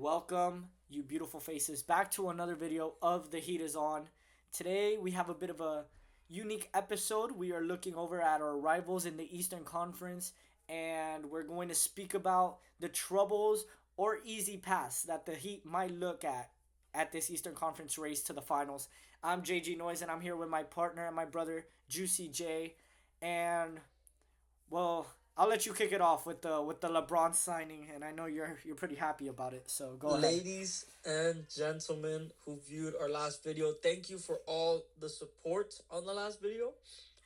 Welcome, you beautiful faces, back to another video of The Heat is On. Today we have a bit of a unique episode. We are looking over at our rivals in the Eastern Conference, and we're going to speak about the troubles or easy paths that the Heat might look at this Eastern Conference race to the finals. I'm JG Noise, and I'm here with my partner and my brother Juicy J, and well, I'll let you kick it off with the LeBron signing, and I know you're pretty happy about it. So go ahead. Ladies and gentlemen who viewed our last video, thank you for all the support on the last video.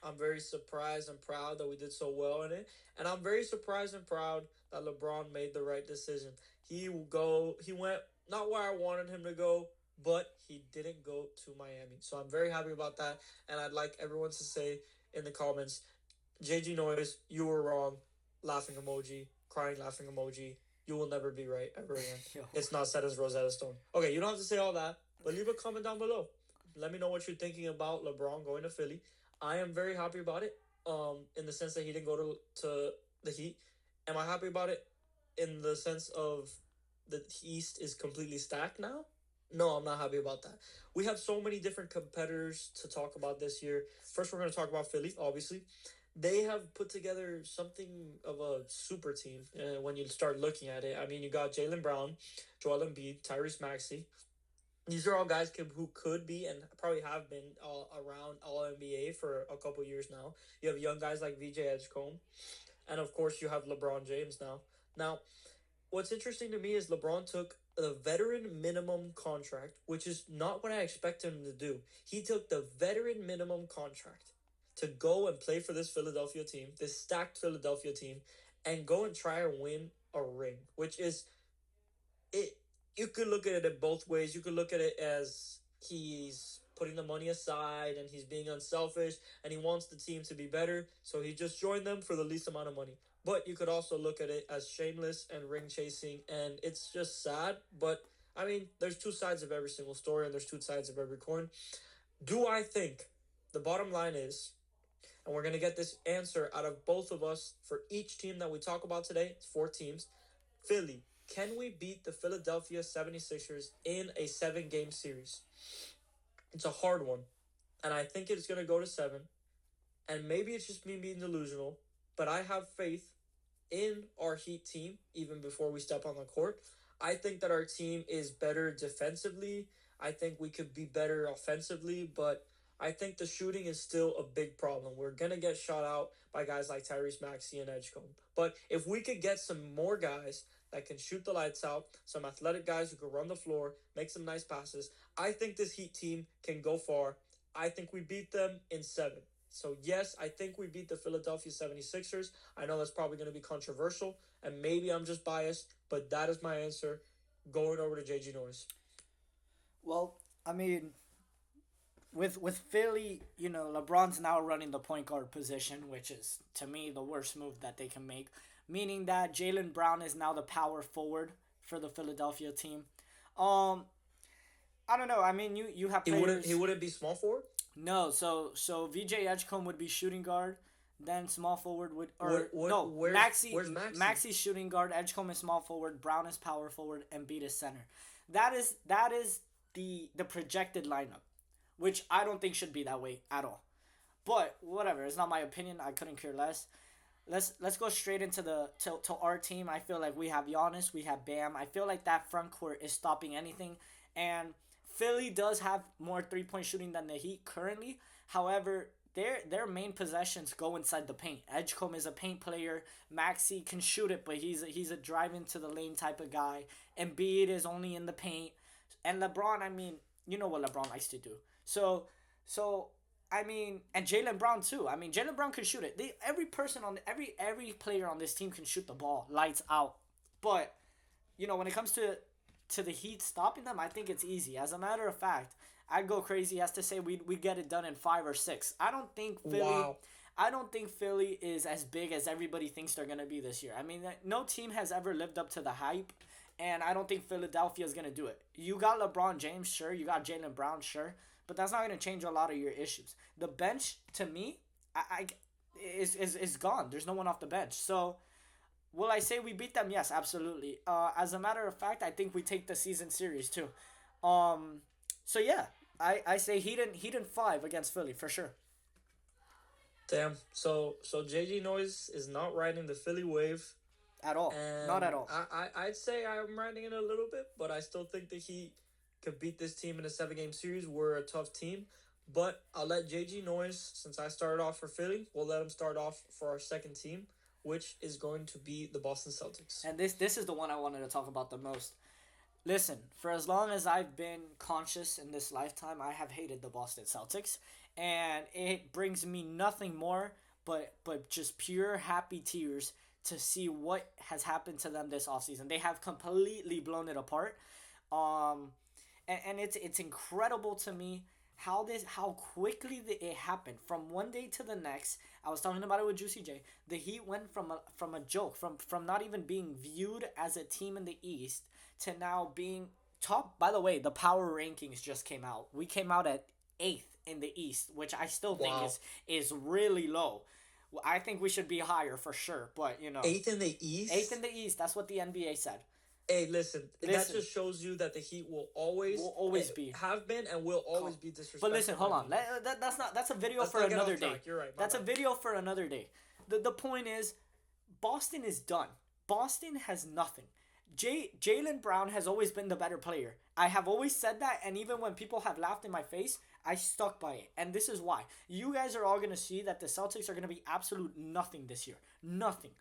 I'm very surprised and proud that we did so well in it. And I'm very surprised and proud that LeBron made the right decision. He went not where I wanted him to go, but he didn't go to Miami. So I'm very happy about that. And I'd like everyone to say in the comments, JG Noise, you were wrong. Laughing emoji, crying laughing emoji. You will never be right ever again. Yo. It's not set as Rosetta Stone. Okay, you don't have to say all that, but leave a comment down below. Let me know what you're thinking about LeBron going to Philly. I am very happy about it. In the sense that he didn't go to the Heat. Am I happy about it? In the sense of the East is completely stacked now. No, I'm not happy about that. We have so many different competitors to talk about this year. First, we're going to talk about Philly, obviously. They have put together something of a super team when you start looking at it. I mean, you got Jaylen Brown, Joel Embiid, Tyrese Maxey. These are all guys who could be and probably have been around All NBA for a couple years now. You have young guys like VJ Edgecombe, and of course you have LeBron James now. Now, what's interesting to me is LeBron took the veteran minimum contract, which is not what I expected him to do. He took the veteran minimum contract to go and play for this Philadelphia team, this stacked Philadelphia team, and go and try and win a ring, which is it. You could look at it both ways. You could look at it as he's putting the money aside and he's being unselfish and he wants the team to be better, so he just joined them for the least amount of money. But you could also look at it as shameless and ring chasing, and it's just sad. But I mean, there's two sides of every single story, and there's two sides of every coin. Do I think the bottom line is, and we're going to get this answer out of both of us for each team that we talk about today. It's four teams. Philly, can we beat the Philadelphia 76ers in a 7-game series? It's a hard one, and I think it's going to go to 7. And maybe it's just me being delusional, but I have faith in our Heat team even before we step on the court. I think that our team is better defensively. I think we could be better offensively, but I think the shooting is still a big problem. We're going to get shot out by guys like Tyrese Maxey and Edgecombe. But if we could get some more guys that can shoot the lights out, some athletic guys who can run the floor, make some nice passes, I think this Heat team can go far. I think we beat them in 7. So yes, I think we beat the Philadelphia 76ers. I know that's probably going to be controversial, and maybe I'm just biased, but that is my answer. Going over to JG Noise. Well, I mean, with Philly, LeBron's now running the point guard position, which is to me the worst move that they can make. Meaning that Jaylen Brown is now the power forward for the Philadelphia team. Um, I don't know. I mean, you have He wouldn't. players. He wouldn't be small forward. No, so VJ Edgecombe would be shooting guard, then small forward would or What? no Where's Maxi Where's Maxi? Maxi's shooting guard, Edgecombe is small forward, Brown is power forward, and Embiid is center. That is the projected lineup, which I don't think should be that way at all. But whatever, it's not my opinion. I couldn't care less. Let's go straight into to our team. I feel like we have Giannis, we have Bam. I feel like that front court is stopping anything, and Philly does have more 3-point shooting than the Heat currently. However, their main possessions go inside the paint. Edgecombe is a paint player. Maxi can shoot it, but he's a drive into the lane type of guy. Embiid is only in the paint, and LeBron. I mean, you know what LeBron likes to do. So I mean, and Jaylen Brown too. I mean, Jaylen Brown can shoot it. Every person on every player on this team can shoot the ball, lights out. But when it comes to the Heat stopping them, I think it's easy. As a matter of fact, I'd go crazy as to say we get it done in 5 or 6. I don't think Philly. Wow. I don't think Philly is as big as everybody thinks they're gonna be this year. I mean, no team has ever lived up to the hype, and I don't think Philadelphia is gonna do it. You got LeBron James, sure. You got Jaylen Brown, sure. But that's not gonna change a lot of your issues. The bench, to me, I is gone. There's no one off the bench. So Will I say we beat them? Yes, absolutely. As a matter of fact, I think we take the season series too. Um, so yeah, I say Heat in five against Philly for sure. Damn. So JG Noise is not riding the Philly wave, At all, not at and all. I'd say I'm riding it a little bit, but I still think the Heat could beat this team in a 7 game series. We're a tough team, but I'll let JG Noise, since I started off for Philly, we'll let him start off for our second team, which is going to be the Boston Celtics. And this is the one I wanted to talk about the most. Listen, for as long as I've been conscious in this lifetime, I have hated the Boston Celtics, and it brings me nothing more but just pure happy tears to see what has happened to them this offseason. They have completely blown it apart. Um and it's incredible to me how quickly it happened from one day to the next. I was talking about it with Juicy J. The Heat went from a joke, from not even being viewed as a team in the East to now being top. By the way, the power rankings just came out. We came out at eighth in the East, which I still think Wow. is really low. I think we should be higher for sure, but you know, Eighth in the eighth East? in the East. That's what the NBA said. Hey, listen, that Listen, just shows you that the Heat will we'll always always be have been and will calm. always be But disrespected, listen, in my hold on. opinion. That's a video Let's for not get another off day. track. You're right. My That's a bad. video for another day. The point is, Boston is done. Boston has nothing. Jalen Brown has always been the better player. I have always said that, and even when people have laughed in my face, I stuck by it. And this is why. You guys are all gonna see that the Celtics are gonna be absolute nothing this year. Nothing.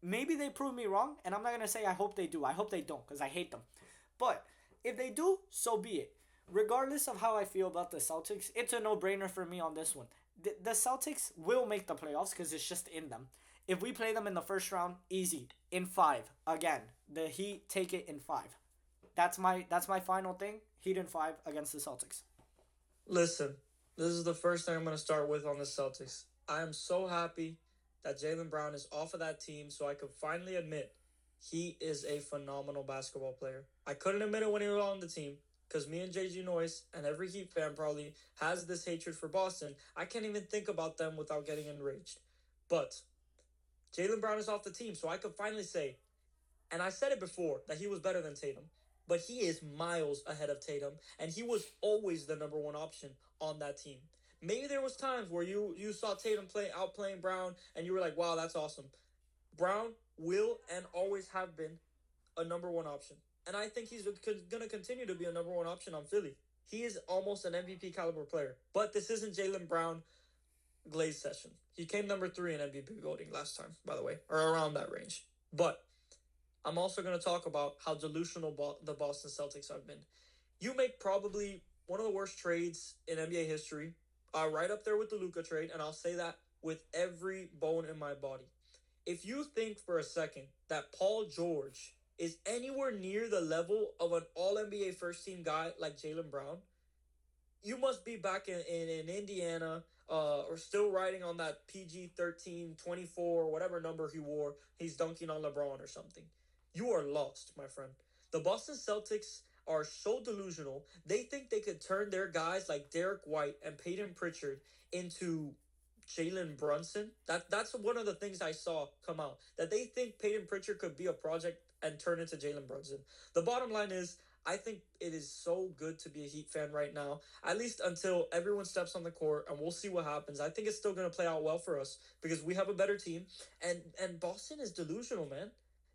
Maybe they prove me wrong, and I'm not gonna say I hope they do. I hope they don't, because I hate them. But if they do, so be it. Regardless of how I feel about the Celtics, it's a no-brainer for me on this one. The Celtics will make the playoffs because it's just in them. If we play them in the first round, easy in five again. The Heat take it in five. That's my final thing. Heat in five against the Celtics. Listen, this is the first thing I'm going to start with on the Celtics. I am so happy that Jalen Brown is off of that team so I could finally admit he is a phenomenal basketball player. I couldn't admit it when he was on the team because me and JG Noyce and every Heat fan probably has this hatred for Boston. I can't even think about them without getting enraged. But Jalen Brown is off the team, so I could finally say, and I said it before, that he was better than Tatum. But he is miles ahead of Tatum, and he was always the number one option on that team. Maybe there was times where you saw Tatum play outplaying Brown, and you were like, "Wow, that's awesome." Brown will and always have been a number one option, and I think he's going to continue to be a number one option on Philly. He is almost an MVP caliber player, but this isn't Jalen Brown Glaze session. He came number three in MVP voting last time, by the way, or around that range. But I'm also going to talk about how delusional the Boston Celtics have been. You make probably one of the worst trades in NBA history, right up there with the Luka trade, and I'll say that with every bone in my body. If you think for a second that Paul George is anywhere near the level of an All NBA first team guy like Jalen Brown, you must be back in Indiana, or still riding on that PG 13, 24, whatever number he wore. He's dunking on LeBron or something. You are lost, my friend. The Boston Celtics are so delusional. They think they could turn their guys like Derek White and Peyton Pritchard into Jalen Brunson. That's one of the things I saw come out. That they think Peyton Pritchard could be a project and turn into Jalen Brunson. The bottom line is, I think it is so good to be a Heat fan right now. At least until everyone steps on the court, and we'll see what happens. I think it's still going to play out well for us because we have a better team, and Boston is delusional, man.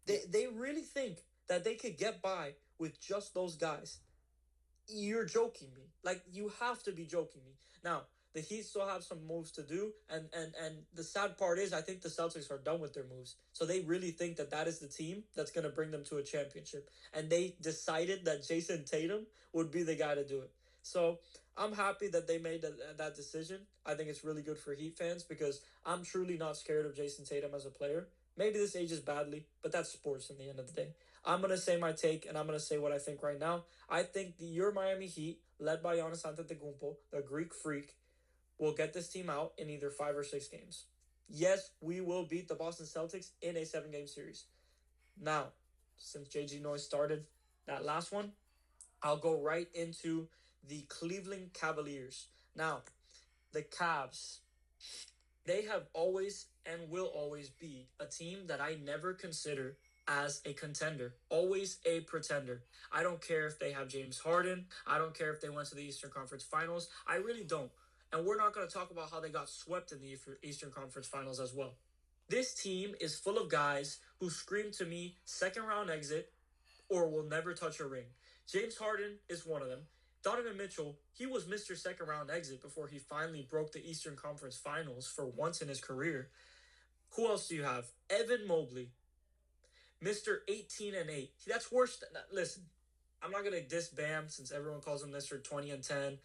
Yeah. They really think that they could get by with just those guys. You're joking me. Like, you have to be joking me. Now, the Heat still have some moves to do, and the sad part is I think the Celtics are done with their moves. So they really think that that is the team that's going to bring them to a championship. And they decided that Jason Tatum would be the guy to do it. So I'm happy that they made that decision. I think it's really good for Heat fans because I'm truly not scared of Jason Tatum as a player. Maybe this ages badly, but that's sports in the end of the day. I'm going to say my take, and I'm going to say what I think right now. I think your Miami Heat, led by Giannis Antetokounmpo, the Greek freak, will get this team out in either 5 or 6 games. Yes, we will beat the Boston Celtics in a 7 game series. Now, since JG Noise started that last one, I'll go right into the Cleveland Cavaliers. Now, the Cavs. They have always and will always be a team that I never consider as a contender, always a pretender. I don't care if they have James Harden. I don't care if they went to the Eastern Conference Finals. I really don't. And we're not going to talk about how they got swept in the Eastern Conference Finals as well. This team is full of guys who scream to me second round exit or will never touch a ring. James Harden is one of them. Donovan Mitchell, he was Mr. Second Round Exit before he finally broke the Eastern Conference Finals for once in his career. Who else do you have? Evan Mobley, Mr. 18 and 8. That's worse than that. Listen, I'm not going to diss Bam since everyone calls him Mr. 20 and 10.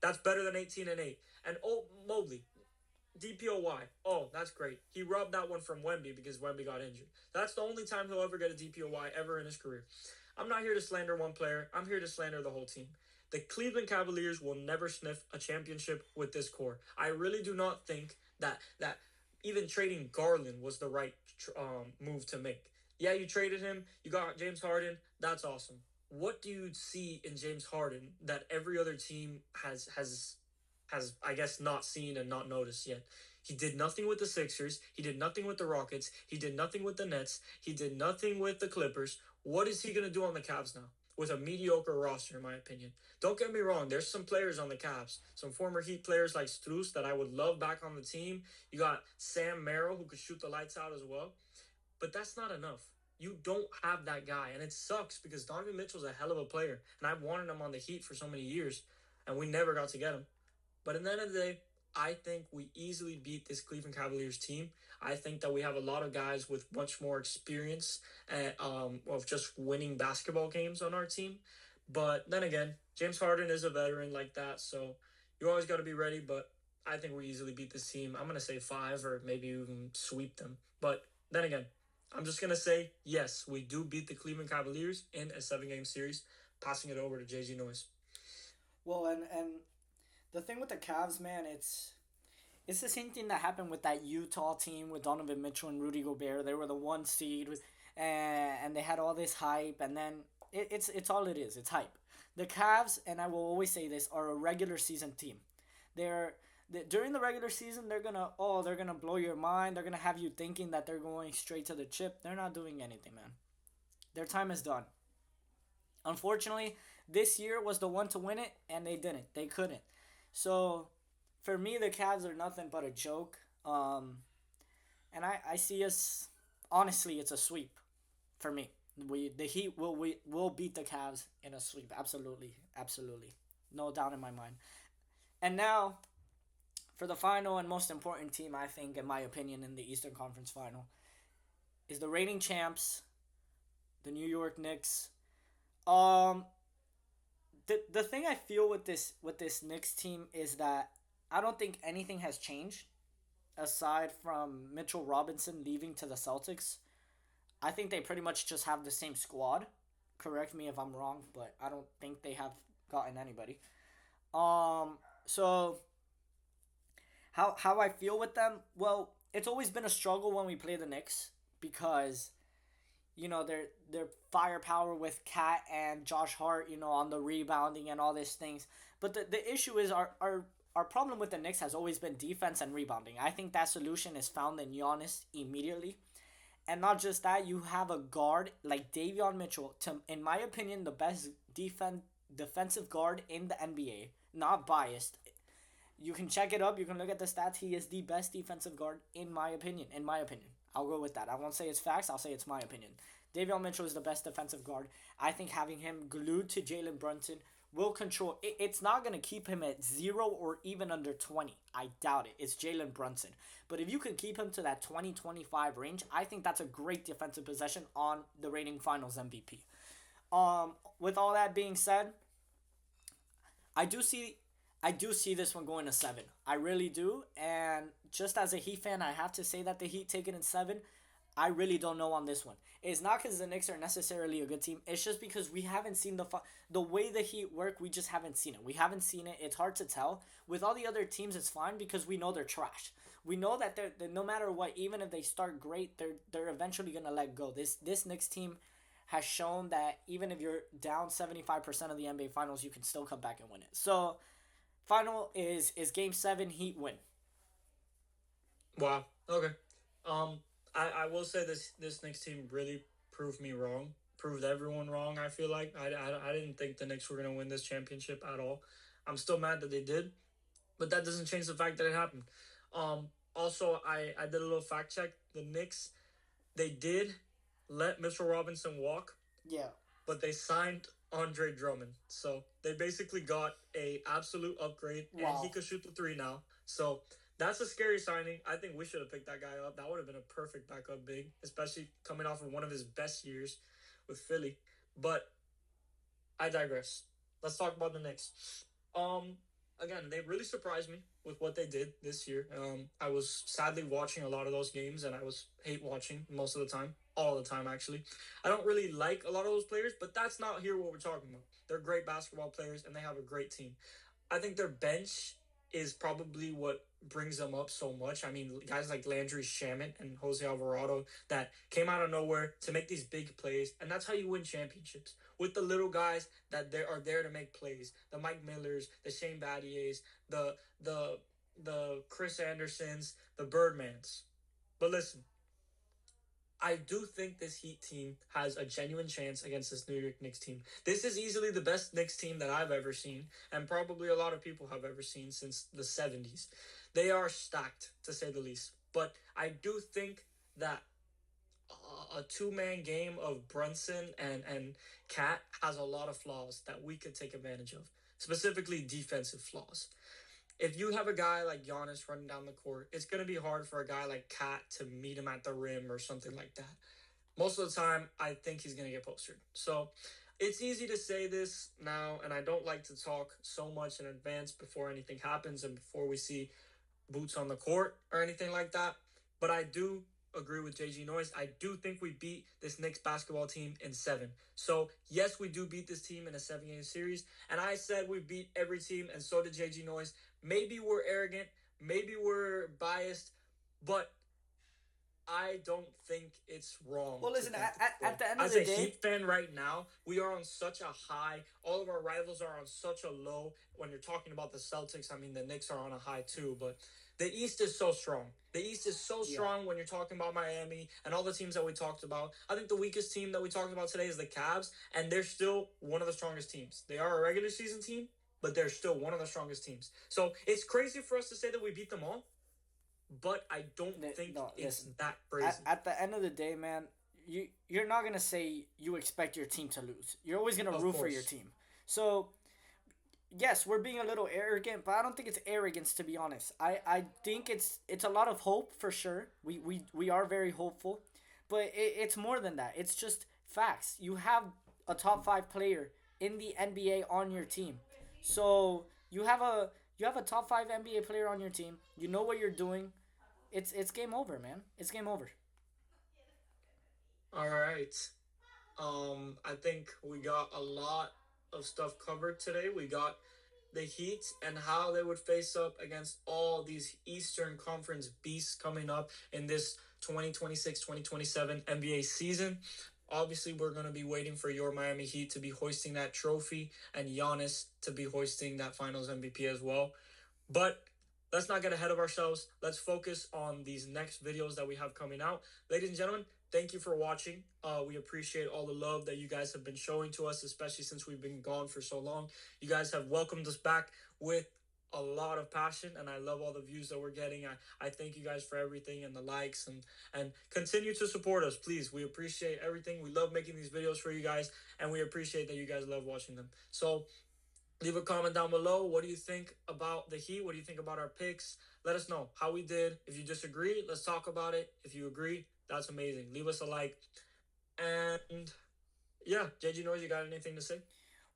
That's better than 18 and 8. And oh, Mobley, DPOY. Oh, that's great. He robbed that one from Wemby because Wemby got injured. That's the only time he'll ever get a DPOY ever in his career. I'm not here to slander one player. I'm here to slander the whole team. The Cleveland Cavaliers will never sniff a championship with this core. I really do not think that even trading Garland was the right move to make. Yeah, you traded him. You got James Harden. That's awesome. What do you see in James Harden that every other team has I guess not seen and not noticed yet? He did nothing with the Sixers. He did nothing with the Rockets. He did nothing with the Nets. He did nothing with the Clippers. What is he going to do on the Cavs now? With a mediocre roster, in my opinion. Don't get me wrong. There's some players on the Cavs. Some former Heat players like Strus that I would love back on the team. You got Sam Merrill who could shoot the lights out as well. But that's not enough. You don't have that guy. And it sucks because Donovan Mitchell's a hell of a player. And I've wanted him on the Heat for so many years. And we never got to get him. But at the end of the day, I think we easily beat this Cleveland Cavaliers team. I think that we have a lot of guys with much more experience of just winning basketball games on our team. But then again, James Harden is a veteran like that, so you always got to be ready. But I think we easily beat this team. I'm going to say 5 or maybe even sweep them. But then again, I'm just going to say, yes, we do beat the Cleveland Cavaliers in a 7-game series, passing it over to JG Noise. Well, and the thing with the Cavs, man, it's the same thing that happened with that Utah team with Donovan Mitchell and Rudy Gobert. They were the 1 seed, and they had all this hype, and then it's all it is. It's hype. The Cavs, and I will always say this, are a regular season team. They're during the regular season, they're gonna blow your mind. They're gonna have you thinking that they're going straight to the chip. They're not doing anything, man. Their time is done. Unfortunately, this year was the one to win it, and they didn't. They couldn't. So, for me, the Cavs are nothing but a joke. And I see us. Honestly, it's a sweep for me. The Heat will beat the Cavs in a sweep. Absolutely, absolutely, no doubt in my mind. And now for the final and most important team, I think, in my opinion, in the Eastern Conference Final, is the reigning champs, the New York Knicks. Um, the thing I feel with this Knicks team is that I don't think anything has changed aside from Mitchell Robinson leaving to the Celtics. I think they pretty much just have the same squad. Correct me if I'm wrong, but I don't think they have gotten anybody. So how I feel with them? Well, it's always been a struggle when we play the Knicks because their firepower with Cat and Josh Hart, on the rebounding and all these things. But the issue is our problem with the Knicks has always been defense and rebounding. I think that solution is found in Giannis immediately. And not just that, you have a guard like Davion Mitchell, in my opinion, the best defensive guard in the NBA. Not biased. You can check it up. You can look at the stats. He is the best defensive guard in my opinion. In my opinion, I'll go with that. I won't say it's facts. I'll say it's my opinion. Davion Mitchell is the best defensive guard. I think having him glued to Jalen Brunson will control. It's not going to keep him at 0 or even under 20. I doubt it. It's Jalen Brunson. But if you can keep him to that 20-25 range, I think that's a great defensive possession on the reigning finals MVP. With all that being said, I do see I do see this one going to 7. I really do. And just as a Heat fan, I have to say that the Heat take it in 7. I really don't know on this one. It's not because the Knicks are necessarily a good team. It's just because we haven't seen the way the Heat work. We just haven't seen it. We haven't seen it. It's hard to tell. With all the other teams, it's fine because we know they're trash. We know that they're no matter what, even if they start great, they're eventually gonna let go. This Knicks team has shown that even if you're down 75% of the NBA Finals, you can still come back and win it. So, final is Game 7 Heat win. Wow. Okay. Um, I will say this Knicks team really proved me wrong. Proved everyone wrong. I feel like I didn't think the Knicks were gonna win this championship at all. I'm still mad that they did, but that doesn't change the fact that it happened. Also, I did a little fact check. The Knicks, they did let Mitchell Robinson walk, Yeah. but they signed Andre Drummond. So they basically got a absolute upgrade, and he Wow. could shoot the three now. So that's a scary signing. I think we should have picked that guy up. That would have been a perfect backup big, especially coming off of one of his best years with Philly. But I digress. Let's talk about the Knicks. Um, Again, they really surprised me with what they did this year. I was sadly watching a lot of those games, and I was hate watching most of the time, all the time actually. I don't really like a lot of those players, but that's not here what we're talking about. They're great basketball players, and they have a great team. I think their bench is probably what brings them up so much. I mean, guys like Landry Shamet and Jose Alvarado that came out of nowhere to make these big plays, and that's how you win championships with the little guys that they are there to make plays. The Mike Millers, the Shane Battiers, the the the Chris Andersons, the Birdmans. But listen, I do think this Heat team has a genuine chance against this New York Knicks team. This is easily the best Knicks team that I've ever seen, and probably a lot of people have ever seen since the 70s. They are stacked, to say the least. But I do think that a two-man game of Brunson and Cat has a lot of flaws that we could take advantage of, specifically defensive flaws. If you have a guy like Giannis running down the court, it's going to be hard for a guy like Cat to meet him at the rim or something like that. Most of the time, I think he's going to get postered. So it's easy to say this now, and I don't like to talk so much in advance before anything happens and before we see boots on the court or anything like that. But I do agree with JG Noise. I do think we beat this Knicks basketball team in seven. So yes, we do beat this team in a 7-game series. And I said we beat every team, and so did JG Noise. Maybe we're arrogant, maybe we're biased, but I don't think it's wrong Well, to listen. think this way. At the end of As the a day, Heat fan right now, we are on such a high. All of our rivals are on such a low. When you're talking about the Celtics, I mean, the Knicks are on a high too, but the East is so strong. The East is so yeah. strong when you're talking about Miami and all the teams that we talked about. I think the weakest team that we talked about today is the Cavs, and they're still one of the strongest teams. They are a regular season team, but they're still one of the strongest teams. So it's crazy for us to say that we beat them all, but I don't think No, it's listen. that crazy. At the end of the day, man, you're not gonna say you expect your team to lose. You're always gonna Of root for your course. team. So yes, we're being a little arrogant, but I don't think it's arrogance, to be honest. I think it's a lot of hope for sure. We are very hopeful, but it's more than that. It's just facts. You have a top five player in the NBA on your team, so you have a top five NBA player on your team. You know what you're doing. It's game over, man. It's game over. All right. I think we got a lot of stuff covered today. We got the Heat and how they would face up against all these Eastern Conference beasts coming up in this 2026-2027 NBA season. Obviously, we're going to be waiting for your Miami Heat to be hoisting that trophy and Giannis to be hoisting that Finals MVP as well. But let's not get ahead of ourselves. Let's focus on these next videos that we have coming out. Ladies and gentlemen, thank you for watching. We appreciate all the love that you guys have been showing to us, especially since we've been gone for so long. You guys have welcomed us back with a lot of passion, and I love all the views that we're getting. I thank you guys for everything and the likes, and continue to support us, please. We appreciate everything. We love making these videos for you guys, and we appreciate that you guys love watching them. So leave a comment down below. What do you think about the Heat? What do you think about our picks? Let us know how we did. If you disagree, let's talk about it. If you agree, that's amazing. Leave us a like. And yeah, JG Noise, you got anything to say?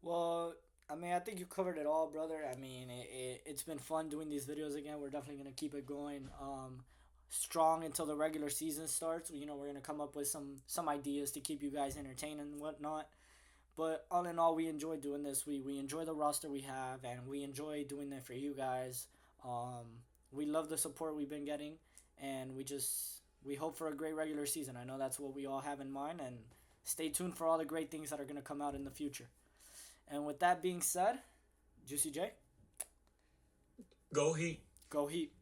Well, I mean, I think you covered it all, brother. I mean, it's been fun doing these videos again. We're definitely going to keep it going strong until the regular season starts. You know, we're going to come up with some ideas to keep you guys entertained and whatnot. But all in all, we enjoy doing this. We enjoy the roster we have, and we enjoy doing it for you guys. We love the support we've been getting, and we hope for a great regular season. I know that's what we all have in mind, and stay tuned for all the great things that are going to come out in the future. And with that being said, Juicy J, Go Heat. go Heat.